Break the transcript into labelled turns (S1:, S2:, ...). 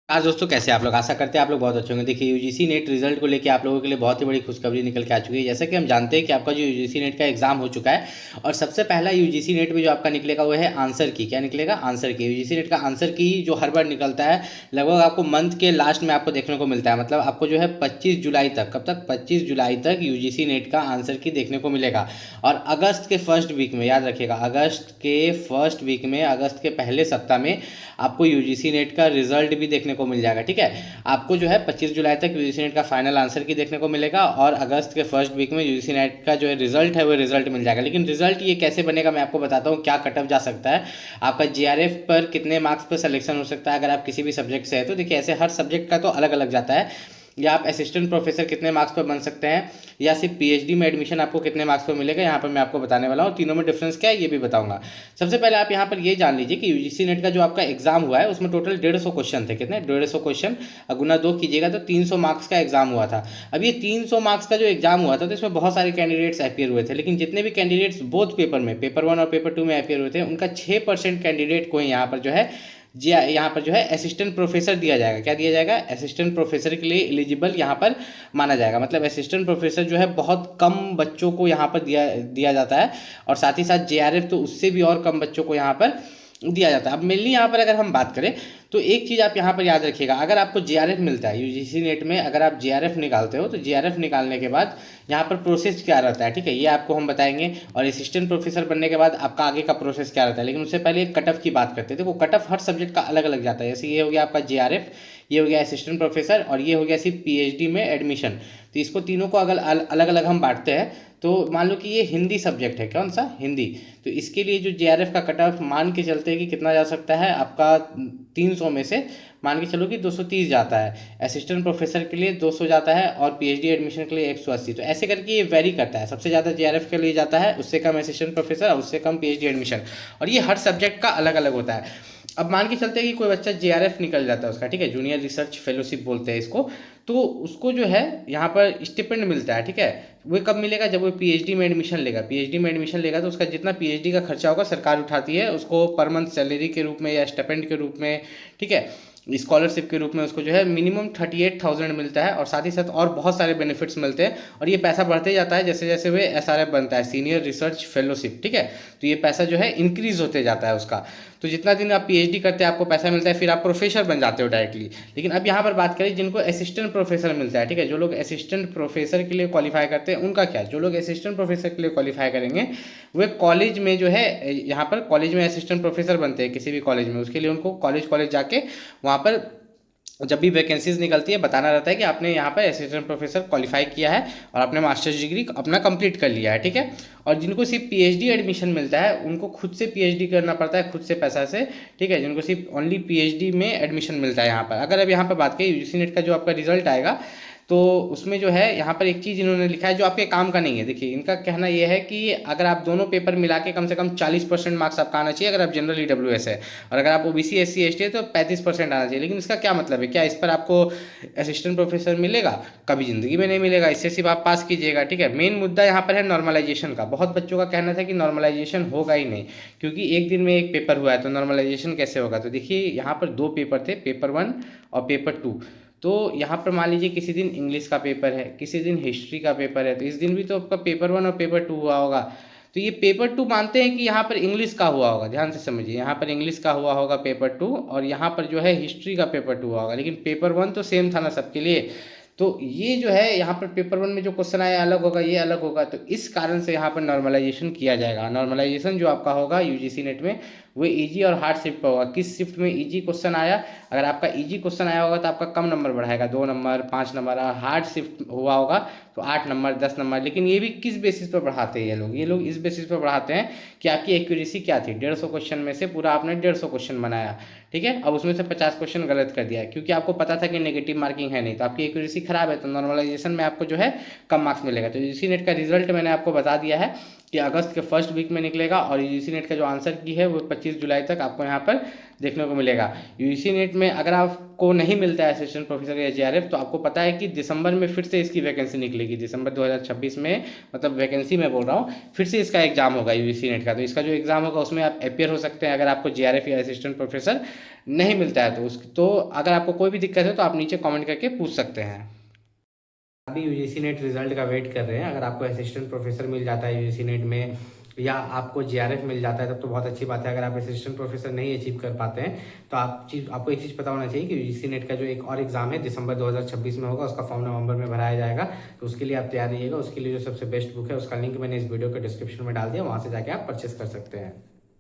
S1: आज दोस्तों कैसे आप लोग, आशा करते हैं आप लोग बहुत अच्छे होंगे। देखिए यूजीसी नेट रिजल्ट को लेके आप लोगों के लिए बहुत ही बड़ी खुशखबरी निकल के आ चुकी है। जैसा कि हम जानते हैं कि आपका जो यूजीसी नेट का एग्जाम हो चुका है और सबसे पहला यूजीसी नेट में जो आपका निकलेगा वो है आंसर की। क्या निकलेगा? आंसर की। यूजीसी नेट का आंसर की जो हर बार निकलता है लगभग आपको मंथ के लास्ट में आपको देखने को मिलता है। मतलब आपको जो है 25 जुलाई तक, कब तक? 25 जुलाई तक यूजीसी नेट का आंसर की देखने को मिलेगा। और अगस्त के फर्स्ट वीक में, याद रखिएगा, अगस्त के फर्स्ट वीक में, अगस्त के पहले सप्ताह में आपको यूजीसी नेट का रिजल्ट भी देखने को मिल जाएगा। ठीक है, आपको जो है 25 जुलाई तक यूजीसी नेट का फाइनल आंसर की देखने को मिलेगा और अगस्त के फर्स्ट वीक में यूजीसी नेट का जो है रिजल्ट है वो रिजल्ट मिल जाएगा। लेकिन रिजल्ट ये कैसे बनेगा मैं आपको बताता हूँ। क्या कट ऑफ जा सकता है आपका, जीआरएफ पर कितने मार्क्स पर सिलेक्शन हो सकता है अगर आप किसी भी सब्जेक्ट से है तो। देखिए, ऐसे हर सब्जेक्ट का तो अलग अलग जाता है। या आप असिस्टेंट प्रोफेसर कितने मार्क्स पर बन सकते हैं, या सिर्फ पीएचडी में एडमिशन आपको कितने मार्क्स पर मिलेगा, यहाँ पर मैं आपको बताने वाला हूँ। तीनों में डिफरेंस क्या है ये भी बताऊंगा। सबसे पहले आप यहाँ पर ये जान लीजिए कि यूजीसी नेट का जो आपका एग्जाम हुआ है उसमें टोटल 150 क्वेश्चन थे। कितने? 150 क्वेश्चन। गुना 2 कीजिएगा तो 300 मार्क्स का एग्जाम हुआ था। अब ये 300 मार्क्स का जो एग्जाम हुआ था तो इसमें बहुत सारे कैंडिडेट्स अपियर हुए थे, लेकिन जितने भी कैंडिडेट्स बोथ पेपर में, पेपर 1 और पेपर 2 में अपियर हुए थे, उनका 6% कैंडिडेट को यहाँ पर जो है जी यहाँ पर जो है असिस्टेंट प्रोफेसर दिया जाएगा। क्या दिया जाएगा? असिस्टेंट प्रोफेसर के लिए एलिजिबल यहाँ पर माना जाएगा। मतलब असिस्टेंट प्रोफेसर जो है बहुत कम बच्चों को यहाँ पर दिया दिया जाता है और साथ ही साथ जेआरएफ तो उससे भी और कम बच्चों को यहाँ पर दिया जाता है। अब मेनली यहाँ पर अगर हम बात करें तो एक चीज़ आप यहाँ पर याद रखिएगा, अगर आपको जेआरएफ मिलता है यूजीसी नेट में, अगर आप जेआरएफ निकालते हो तो जेआरएफ निकालने के बाद यहाँ पर प्रोसेस क्या रहता है, ठीक है, ये आपको हम बताएंगे। और असिस्टेंट प्रोफेसर बनने के बाद आपका आगे का प्रोसेस क्या रहता है, लेकिन उससे पहले एक कट ऑफ की बात करते हैं। देखो, कट ऑफ हर सब्जेक्ट का अलग अलग जाता है। जैसे ये हो गया आपका जेआरएफ, ये हो गया असिस्टेंट प्रोफेसर और ये हो गया सिर्फ पीएचडी में एडमिशन। तो इसको तीनों को अगर अलग अलग हम बांटते हैं तो मान लो कि ये हिंदी सब्जेक्ट है। कौन सा? हिंदी। तो इसके लिए जो जेआरएफ का कट ऑफ मान के चलते हैं कि कितना जा सकता है आपका, 300 में से मान के चलो कि 230 जाता है। असिस्टेंट प्रोफेसर के लिए 200 जाता है और पीएचडी एडमिशन के लिए 180। तो ऐसे करके ये वेरी करता है। सबसे ज़्यादा जेआरएफ के लिए जाता है, उससे कम असिस्टेंट प्रोफेसर और उससे कम पीएचडी एडमिशन। और ये हर सब्जेक्ट का अलग अलग होता है। अब मान के चलते हैं कि कोई बच्चा जेआरएफ निकल जाता है उसका, ठीक है, जूनियर रिसर्च फेलोशिप बोलते हैं इसको, तो उसको जो है यहाँ पर स्टिपेंड मिलता है। ठीक है, वो कब मिलेगा? जब वो पीएचडी में एडमिशन लेगा। पीएचडी में एडमिशन लेगा तो उसका जितना पीएचडी का खर्चा होगा सरकार उठाती है उसको पर मंथ सैलरी के रूप में या स्टिपेंड के रूप में, ठीक है, स्कॉलरशिप के रूप में उसको जो है मिनिमम 38,000 मिलता है और साथ ही साथ और बहुत सारे बेनिफिट्स मिलते हैं। और ये पैसा बढ़ते जाता है जैसे जैसे वे एसआरएफ बनता है, सीनियर रिसर्च फेलोशिप, ठीक है। तो ये पैसा जो है इंक्रीज होते जाता है उसका। तो जितना दिन आप पीएचडी करते हैं आपको पैसा मिलता है, फिर आप प्रोफेसर बन जाते हो डायरेक्टली। लेकिन अब यहाँ पर बात करें जिनको असिस्टेंट प्रोफेसर मिलता है, ठीक है, जो लोग असिस्टेंट प्रोफेसर के लिए क्वालिफाई करते हैं उनका क्या? जो लोग असिस्टेंट प्रोफेसर के लिए क्वालिफाई करेंगे वे कॉलेज में जो है, यहाँ पर कॉलेज में असिस्टेंट प्रोफेसर बनते हैं किसी भी कॉलेज में, उसके लिए उनको कॉलेज कॉलेज जाके वहाँ पर जब भी वैकेंसीज निकलती है बताना रहता है कि आपने यहाँ पर असिस्टेंट प्रोफेसर क्वालिफाई किया है और आपने मास्टर्स डिग्री अपना कंप्लीट कर लिया है, ठीक है। और जिनको सिर्फ पीएचडी एडमिशन मिलता है उनको खुद से पीएचडी करना पड़ता है, खुद से पैसा से, ठीक है, जिनको सिर्फ ओनली पीएचडी में एडमिशन मिलता है यहाँ पर। अगर अब यहाँ पर बात करें यूजीसी नेट का जो आपका रिजल्ट आएगा तो उसमें जो है यहाँ पर एक चीज़ इन्होंने लिखा है जो आपके काम का नहीं है। देखिए, इनका कहना यह है कि अगर आप दोनों पेपर मिला के कम से कम 40% मार्क्स आपका आना चाहिए अगर आप जनरल ईडब्ल्यूएस है, और अगर आप ओबीसी एससी एसटी है तो 35% आना चाहिए। लेकिन इसका क्या मतलब है? क्या इस पर आपको असिस्टेंट प्रोफेसर मिलेगा? कभी ज़िंदगी में नहीं मिलेगा। इससे सिर्फ आप पास कीजिएगा, ठीक है। मेन मुद्दा यहाँ पर है नॉर्मलाइजेशन का। बहुत बच्चों का कहना था कि नॉर्मलाइजेशन होगा ही नहीं क्योंकि एक दिन में एक पेपर हुआ है तो नॉर्मलाइजेशन कैसे होगा। तो देखिए, यहाँ पर 2 पेपर थे, पेपर 1 और पेपर 2। तो यहाँ पर मान लीजिए किसी दिन इंग्लिश का पेपर है, किसी दिन हिस्ट्री का पेपर है, तो इस दिन भी तो आपका पेपर 1 और पेपर 2 हुआ होगा। तो ये पेपर 2 मानते हैं कि यहाँ पर इंग्लिश का हुआ होगा। ध्यान से समझिए, यहाँ पर इंग्लिश का हुआ होगा पेपर 2 और यहाँ पर जो है हिस्ट्री का पेपर 2 हुआ होगा। लेकिन पेपर 1 तो सेम था ना सबके लिए। तो ये जो है यहाँ पर पेपर 1 में जो क्वेश्चन आया अलग होगा, ये अलग होगा, तो इस कारण से यहाँ पर नॉर्मलाइजेशन किया जाएगा। नॉर्मलाइजेशन जो आपका होगा यूजीसी नेट में वो इजी और हार्ड शिफ्ट पर होगा। किस शिफ्ट में इजी क्वेश्चन आया, अगर आपका इजी क्वेश्चन आया होगा तो आपका कम नंबर बढ़ाएगा, 2 नंबर 5 नंबर। हार्ड शिफ्ट हुआ होगा तो 8 नंबर 10 नंबर। लेकिन ये भी किस बेसिस पर बढ़ाते हैं ये लोग इस बेसिस पर बढ़ाते हैं कि आपकी एक्यूरेसी क्या थी। 150 क्वेश्चन में से पूरा आपने 150 क्वेश्चन बनाया, ठीक है। अब उसमें से 50 क्वेश्चन गलत कर दिया क्योंकि आपको पता था कि नेगेटिव मार्किंग है नहीं, तो आपकी एक्यूरेसी खराब है, तो नॉर्मलाइजेशन में आपको जो है कम मार्क्स मिलेगा। तो यूजीसी नेट का रिजल्ट मैंने आपको बता दिया है कि अगस्त के फर्स्ट वीक में निकलेगा और यूजीसी नेट का जो आंसर की है वो 25 जुलाई तक आपको यहाँ पर देखने को मिलेगा। यूजीसी नेट में अगर आपको नहीं मिलता है असिस्टेंट प्रोफेसर या जेआरएफ, तो आपको पता है कि दिसंबर में फिर से इसकी वैकेंसी निकलेगी। दिसंबर 2026 में, मतलब वैकेंसी मैं बोल रहा हूँ, फिर से इसका एग्जाम होगा यूजीसी नेट का। तो इसका जो एग्जाम होगा उसमें आप अपियर हो सकते हैं अगर आपको जेआरएफ या असिस्टेंट प्रोफेसर नहीं मिलता है तो अगर आपको कोई भी दिक्कत है तो आप नीचे कॉमेंट करके पूछ सकते हैं। अभी यूजीसी नेट रिजल्ट का वेट कर रहे हैं। अगर आपको असिस्टेंट प्रोफेसर मिल जाता है यूजीसी नेट में या आपको जेआरएफ मिल जाता है तब तो बहुत अच्छी बात है। अगर आप असिस्टेंट प्रोफेसर नहीं अचीव कर पाते हैं तो आपको एक चीज़ पता होना चाहिए कि यूजीसी नेट का जो एक और एग्जाम है दिसंबर 2026 में होगा, उसका फॉर्म नवंबर में भराया जाएगा। तो उसके लिए आप तैयार रहिएगा। उसके लिए जो सबसे बेस्ट बुक है उसका लिंक मैंने इस वीडियो के डिस्क्रिप्शन में डाल दिया, वहाँ से जाके आप परचेस कर सकते हैं।